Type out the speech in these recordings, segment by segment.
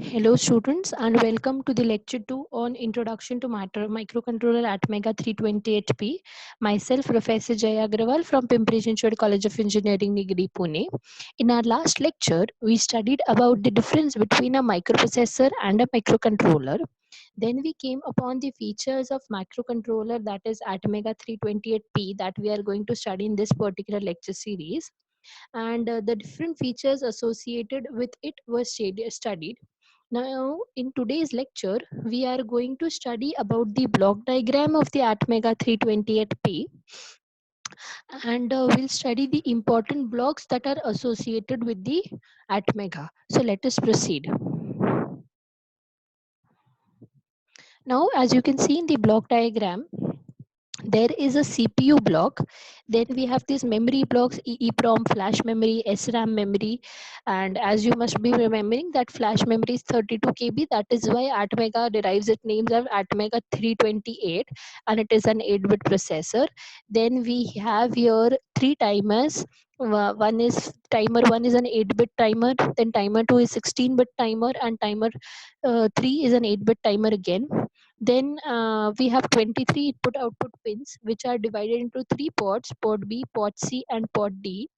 Hello students and welcome to the lecture 2 on Introduction to Microcontroller at Mega 328P. Myself Professor Jaya Agrawal from Pimpri Chinchwad College of Engineering Nigri Pune. In our last lecture we studied about the difference between a microprocessor and a microcontroller. Then we came upon the features of microcontroller, that is at Mega 328P, that we are going to study in this particular lecture series, and the different features associated with it were studied. Now, in today's lecture, we are going to study about the block diagram of the Atmega 328P, and we'll study the important blocks that are associated with the Atmega. So let us proceed. Now, as you can see in the block diagram, there is a CPU block. Then we have these memory blocks: EEPROM, flash memory, SRAM memory. And as you must be remembering that flash memory is 32 KB, that is why Atmega derives its names as Atmega 328, and it is an 8-bit processor. Then we have here three timers. One is timer 1 is an 8-bit timer, then timer 2 is 16-bit timer, and timer 3 is an 8-bit timer again. Then we have 23 input output pins, which are divided into three ports: port B, port C, and port D.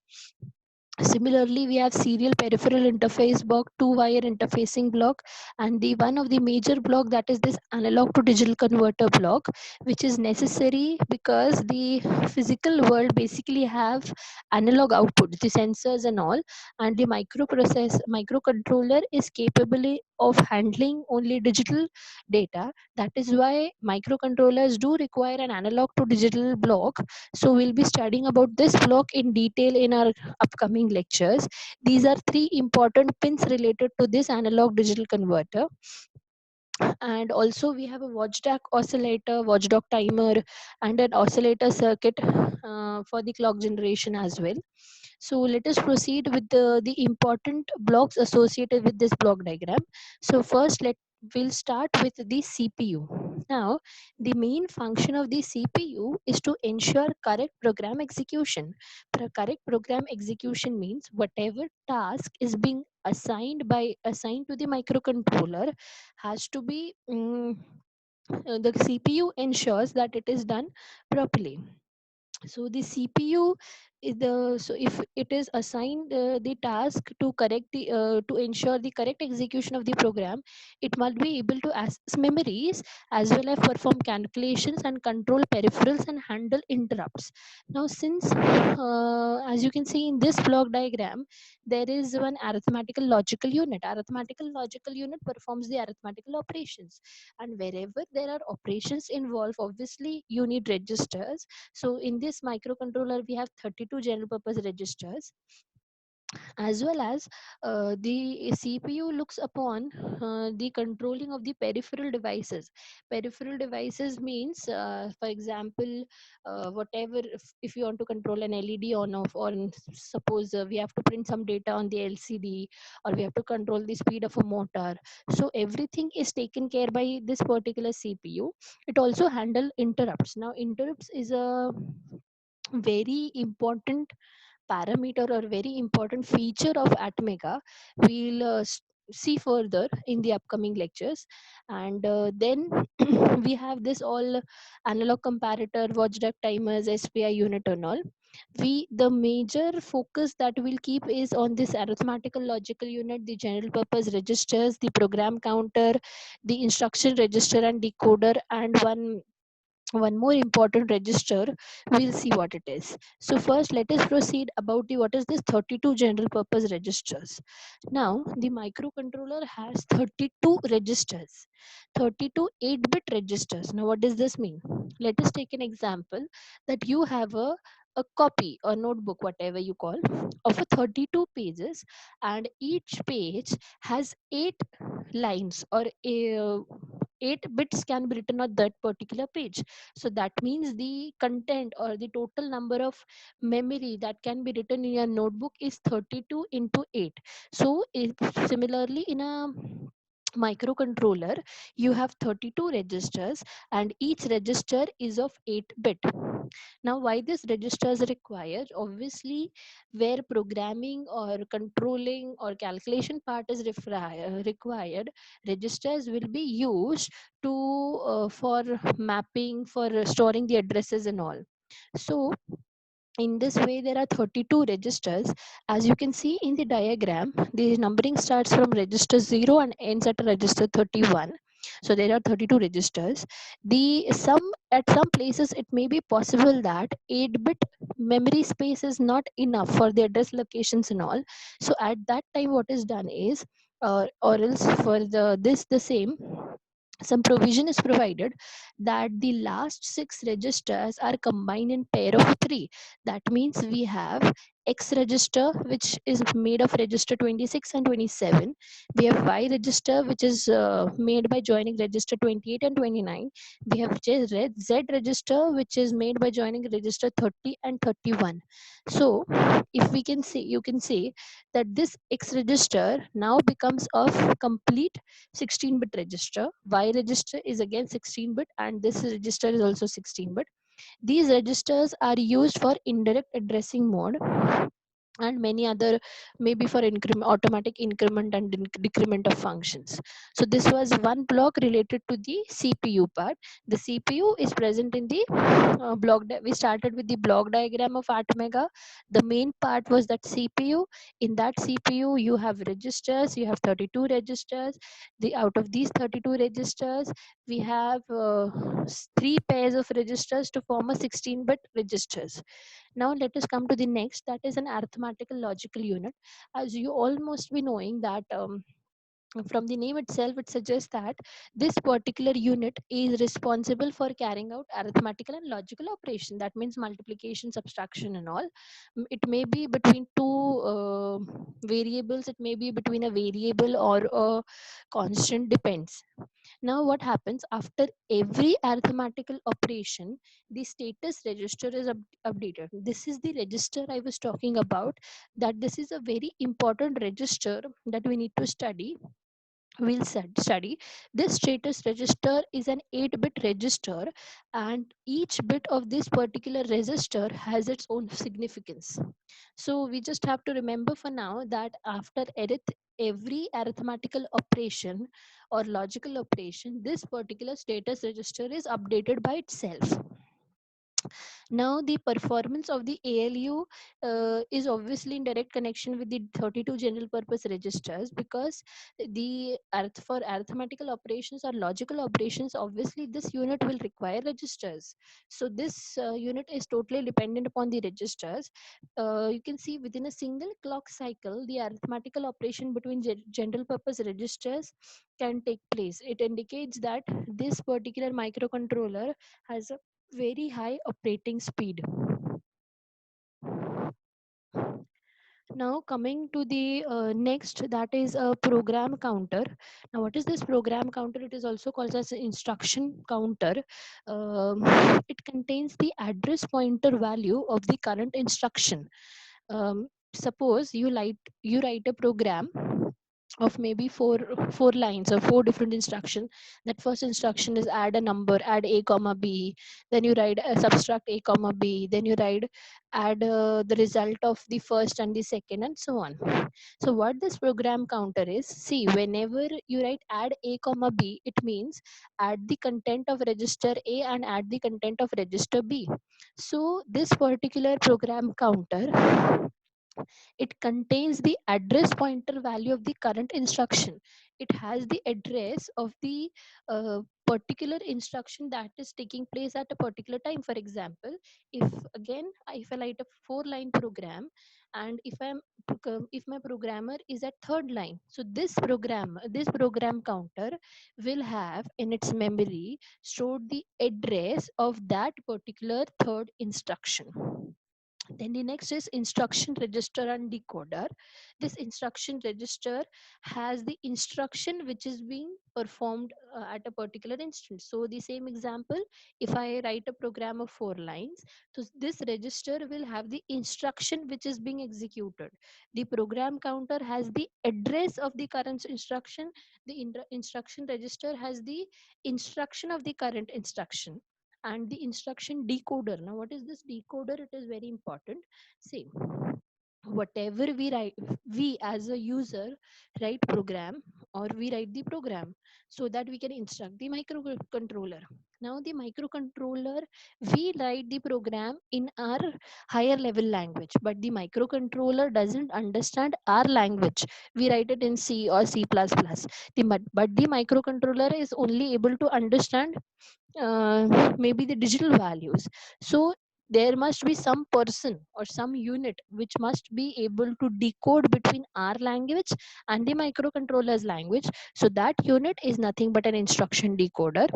Similarly, we have serial peripheral interface block, two-wire interfacing block, and the one of the major block, that is this analog to digital converter block, which is necessary because the physical world basically have analog output, the sensors and all, and the microcontroller is capable of handling only digital data. That is why microcontrollers do require an analog to digital block. So we'll be studying about this block in detail in our upcoming lectures. These are three important pins related to this analog digital converter. And also we have a watchdog oscillator, watchdog timer, and an oscillator circuit for the clock generation as well. So let us proceed with the important blocks associated with this block diagram. So first we'll start with the CPU. Now, the main function of the CPU is to ensure correct program execution. Correct program execution means whatever task is being assigned to the microcontroller has to be the CPU ensures that it is done properly. So the CPU is the so if it is assigned the task to to ensure the correct execution of the program, it must be able to access memories as well as perform calculations and control peripherals and handle interrupts. Now, since as you can see in this block diagram, there is one arithmetical logical unit. Arithmetical logical unit performs the arithmetical operations, and wherever there are operations involved, obviously you need registers. So in this microcontroller, we have 32 general purpose registers, as well as the CPU looks upon the controlling of the peripheral devices. Peripheral devices means, for example, whatever, if you want to control an LED on off, or suppose we have to print some data on the LCD, or we have to control the speed of a motor. So everything is taken care by this particular CPU. It also handle interrupts. Now, interrupts is a very important parameter or very important feature of Atmega. We'll see further in the upcoming lectures. And then we have this all analog comparator, watchdog timers, SPI unit and all. The major focus that we'll keep is on this arithmetical logical unit, the general purpose registers, the program counter, the instruction register and decoder, and one more important register. We'll see what it is. So first let us proceed about the what is this 32 general purpose registers. Now the microcontroller has 32 registers, 32 8-bit registers. Now what does this mean? Let us take an example that you have a copy or notebook, whatever you call, of a 32 pages, and each page has 8 lines, or 8 bits can be written on that particular page. So that means the content or the total number of memory that can be written in your notebook is 32 into 8. So if similarly in a microcontroller, you have 32 registers, and each register is of 8 bit. Now, why this registers required? Obviously, where programming or controlling or calculation part is required, registers will be used to for mapping, for storing the addresses and all. So in this way, there are 32 registers. As you can see in the diagram, the numbering starts from register 0 and ends at register 31. So there are 32 registers. The some At some places it may be possible that 8-bit memory space is not enough for the address locations and all. So at that time, what is done is, or else for the same, some provision is provided that the last 6 registers are combined in pair of 3. That means we have X register, which is made of register 26 and 27. We have Y register, which is made by joining register 28 and 29. We have Z register, which is made by joining register 30 and 31. So if we can see, you can see that this X register now becomes of complete 16-bit register. Y register is again 16-bit, and this register is also 16-bit. These registers are used for indirect addressing mode and many other, maybe for automatic increment and decrement of functions. So this was one block related to the CPU part. The CPU is present in the we started with the block diagram of ATmega. The main part was that CPU. In that CPU you have registers, you have 32 registers. Out of these 32 registers, we have 3 pairs of registers to form a 16-bit registers. Now let us come to the next, that is an arithmetical logical unit. As you all must be knowing that from the name itself, it suggests that this particular unit is responsible for carrying out arithmetical and logical operation. That means multiplication, subtraction, and all. It may be between two variables. It may be between a variable or a constant, depends. Now, what happens after every arithmetical operation? The status register is updated. This is the register I was talking about. That this is a very important register that we need to study. We'll study this status register is an 8-bit register, and each bit of this particular register has its own significance. So we just have to remember for now that after every arithmetical operation or logical operation, this particular status register is updated by itself. Now, the performance of the ALU is obviously in direct connection with the 32 general purpose registers, because for arithmetical operations or logical operations, obviously this unit will require registers. So this unit is totally dependent upon the registers. You can see within a single clock cycle, the arithmetical operation between general purpose registers can take place. It indicates that this particular microcontroller has a very high operating speed. Now coming to the next, that is a program counter. Now what is this program counter? It is also called as an instruction counter. Um, it contains the address pointer value of the current instruction. Suppose you write a program of maybe four lines or four different instructions. That first instruction is add a number, add a comma b. Then you write subtract a comma b. Then you write add the result of the first and the second, and so on. So what this program counter is, see, whenever you write add a comma b, it means add the content of register a and add the content of register b. So this particular program counter, it contains the address pointer value of the current instruction. It has the address of the particular instruction that is taking place at a particular time. For example, if I write a 4-line program, and if my programmer is at third line, so this program counter will have in its memory stored the address of that particular third instruction. Then the next is instruction register and decoder. This instruction register has the instruction which is being performed at a particular instance. So the same example, if I write a program of 4 lines, so this register will have the instruction which is being executed. The program counter has the address of the current instruction. The instruction register has the instruction of the current instruction. and the instruction decoder. Now what is this decoder? It is very important. See, whatever we write, we as a user write program, or we write the program so that we can instruct the microcontroller. Now the microcontroller, we write the program in our higher level language, but the microcontroller doesn't understand our language. We write it in C or C++. But the microcontroller is only able to understand maybe the digital values. So there must be some person or some unit which must be able to decode between our language and the microcontroller's language. So that unit is nothing but an instruction decoder.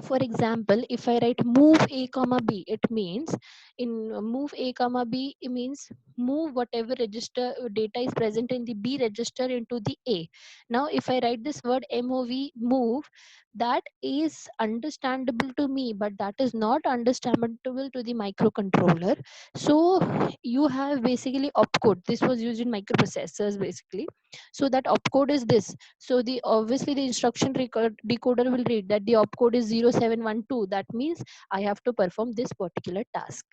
For example, if I write move a comma b, it means in move a comma b, it means move whatever register data is present in the b register into the a. Now if I write this word mov, move, that is understandable to me, but that is not understandable to the microcontroller. So you have basically opcode. This was used in microprocessors basically. So that opcode is this. So the obviously the instruction decoder will read that the opcode is 0712. That means I have to perform this particular task.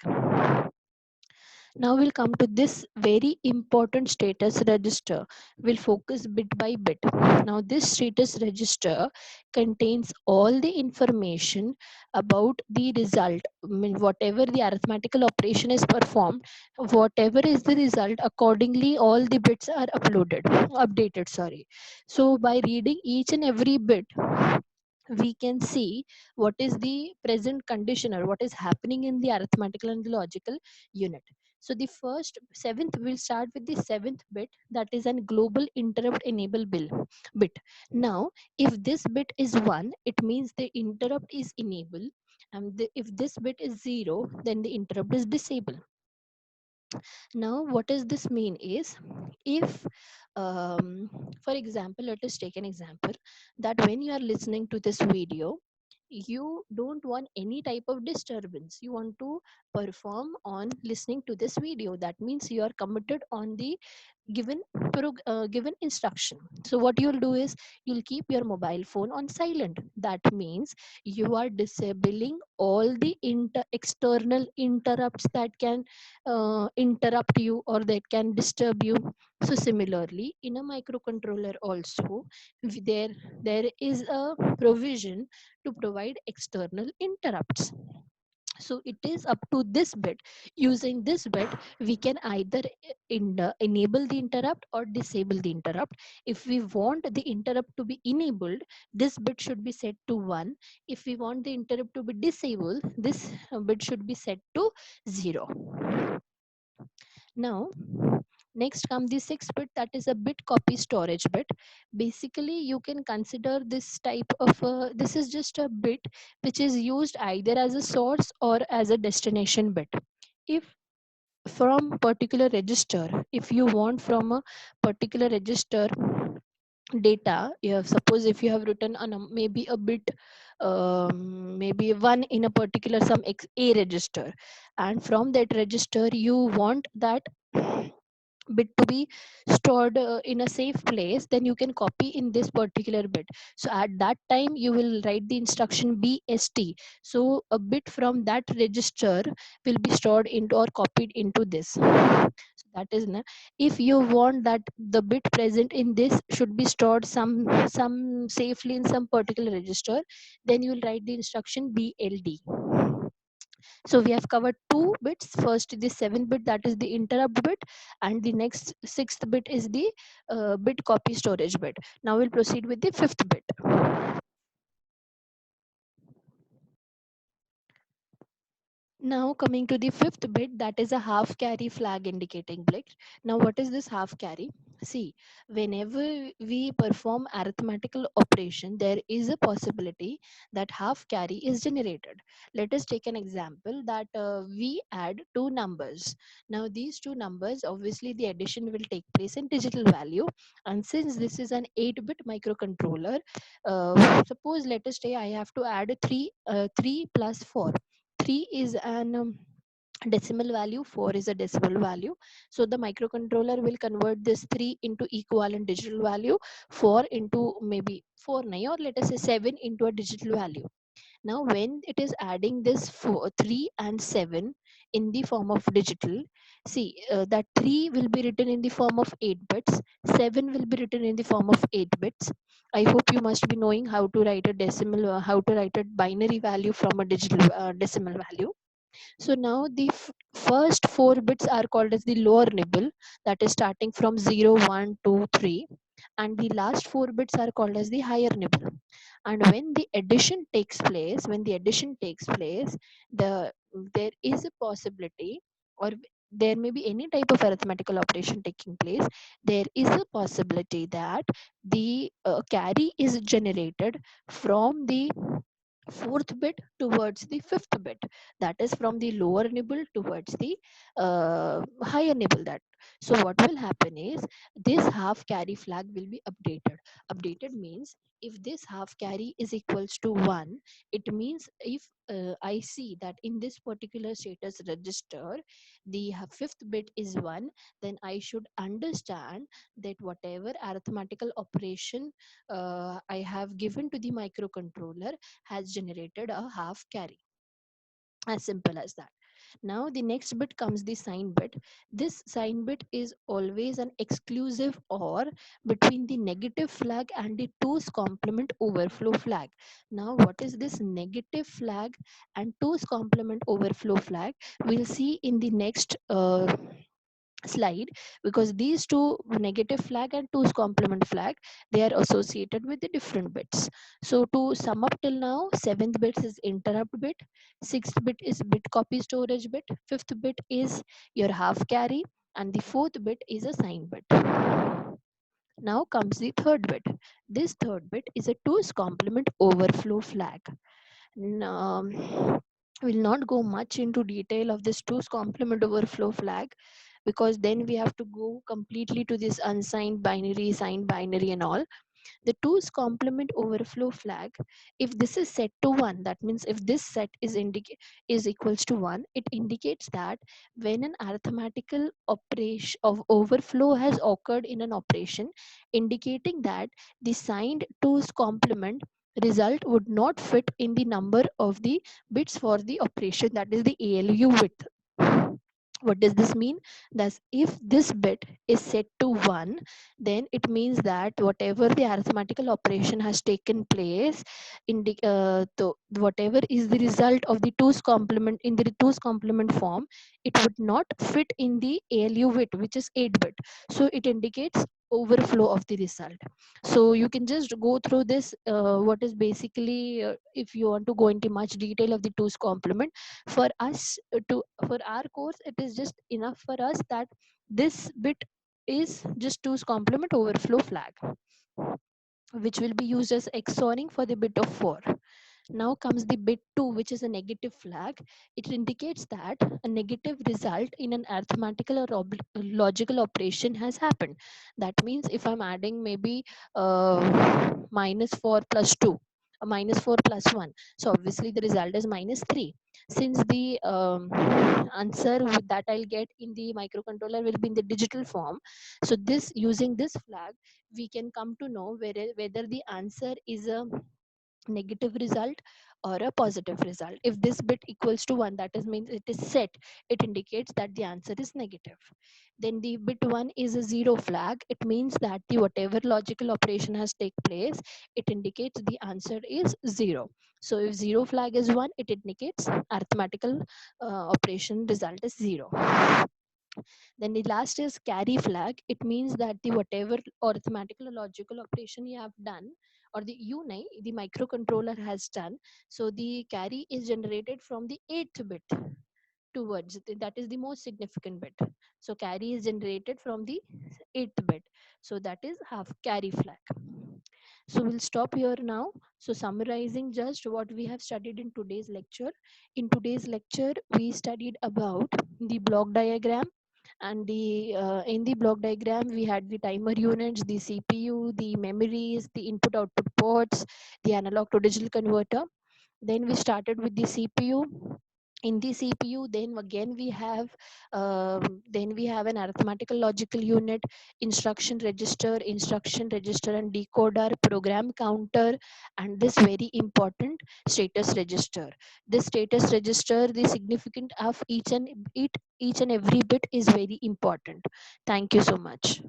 Now we'll come to this very important status register. We'll focus bit by bit. Now this status register contains all the information about the result. I mean, whatever the arithmetical operation is performed, whatever is the result, accordingly all the bits are updated, sorry. So by reading each and every bit, we can see what is the present condition or what is happening in the arithmetical and the logical unit. So the first seventh, we'll start with the seventh bit, that is an global interrupt enable bit. Now if this bit is 1, it means the interrupt is enabled, and if this bit is 0, then the interrupt is disabled. Now what does this mean is, if for example, let us take an example that when you are listening to this video, you don't want any type of disturbance, you want to perform on listening to this video, that means you are committed on the given instruction. So what you'll do is, you'll keep your mobile phone on silent. That means you are disabling all the external interrupts that can interrupt you or that can disturb you. So similarly in a microcontroller also, there is a provision to provide external interrupts. So it is up to this bit. Using this bit, we can either enable the interrupt or disable the interrupt. If we want the interrupt to be enabled, this bit should be set to 1. If we want the interrupt to be disabled, this bit should be set to 0. Now next come the sixth bit, that is a bit copy storage bit. Basically you can consider this type of this is just a bit which is used either as a source or as a destination bit. If from particular register, if you want from a particular register data, you have, suppose if you have written on maybe a bit maybe 1 in a particular some a register, and from that register you want that bit to be stored in a safe place, then you can copy in this particular bit. So at that time you will write the instruction bst. So a bit from that register will be stored into or copied into this. So that is if you want that the bit present in this should be stored some safely in some particular register, then you will write the instruction bld. So we have covered two bits. First, the 7th bit, that is the interrupt bit, and the next 6th bit is the bit copy storage bit. Now we'll proceed with the 5th bit. Now coming to the 5th bit, that is a half carry flag indicating bit. Now what is this half carry? See, whenever we perform arithmetical operation, there is a possibility that half carry is generated. Let us take an example that we add two numbers. Now these two numbers, obviously the addition will take place in digital value, and since this is an 8-bit microcontroller, suppose let us say I have to add 3 plus 4. 3 is an decimal value, 4 is a decimal value. So the microcontroller will convert this 3 into equivalent digital value, 4 into maybe 4 9, or let us say 7 into a digital value. Now, when it is adding this 3 and 7 in the form of digital, see that 3 will be written in the form of 8 bits, 7 will be written in the form of 8 bits. I hope you must be knowing how to write a decimal, how to write a binary value from a digital decimal value. So now the first 4 bits are called as the lower nibble, that is starting from 0, 1, 2, 3, and the last 4 bits are called as the higher nibble. And when the addition takes place, the there is a possibility, or there may be any type of arithmetical operation taking place, there is a possibility that the carry is generated from the fourth bit towards the fifth bit, that is from the lower nibble towards the higher nibble. That so what will happen is this half carry flag will be updated means if this half carry is equals to 1, it means if I see that in this particular status register the fifth bit is 1, then I should understand that whatever arithmetical operation I have given to the microcontroller has generated a half carry. As simple as that. Now the next bit comes the sign bit. This sign bit is always an exclusive OR between the negative flag and the 2's complement overflow flag. Now what is this negative flag and 2's complement overflow flag? We'll see in the next slide, because these two, negative flag and 2's complement flag, they are associated with the different bits. So to sum up till now, 7th bit is interrupt bit, 6th bit is bit copy storage bit, 5th bit is your half carry, and the 4th bit is a sign bit. Now comes the third bit. This third bit is a 2's complement overflow flag. Now, we'll not go much into detail of this 2's complement overflow flag, because then we have to go completely to this unsigned binary, signed binary and all. The 2's complement overflow flag, if this is set to 1, that means if this set is equals to 1, it indicates that when an arithmetical operation of overflow has occurred in an operation, indicating that the signed 2's complement result would not fit in the number of the bits for the operation, that is the ALU width. What does this mean? Thus, if this bit is set to 1, then it means that whatever the arithmetical operation has taken place, whatever is the result of the 2's complement in the 2's complement form, it would not fit in the ALU width, which is 8 bit. So it indicates overflow of the result. So you can just go through this, what is basically, if you want to go into much detail of the 2's complement, for us to for our course, it is just enough for us that this bit is just 2's complement overflow flag, which will be used as XORing for the bit of 4. Now comes the bit 2, which is a negative flag. It indicates that a negative result in an arithmetical or logical operation has happened. That means if I'm adding maybe minus 4 plus 2, minus 4 plus 1, so obviously the result is minus 3. Since the answer that I'll get in the microcontroller will be in the digital form, so this, using this flag, we can come to know whether the answer is a negative result or a positive result. If this bit equals to 1, that is means it is set, it indicates that the answer is negative. Then the bit 1 is a 0 flag. It means that the whatever logical operation has take place, it indicates the answer is 0. So if 0 flag is 1, it indicates arithmetical operation result is 0. Then the last is carry flag. It means that the whatever arithmetical or logical operation you have done, or the UNI, the microcontroller has done, so the carry is generated from the 8th bit towards that is the most significant bit. So carry is generated from the 8th bit. So that is half carry flag. So we'll stop here now. So summarizing just what we have studied in today's lecture. In today's lecture, we studied about the block diagram, and the in the block diagram we had the timer units, the CPU, the memories, the input output ports, the analog to digital converter. Then we started with the CPU. In the CPU, then we have an arithmetical logical unit, instruction register and decoder, program counter, and this very important status register. This status register, the significance of each and every bit is very important. Thank you so much.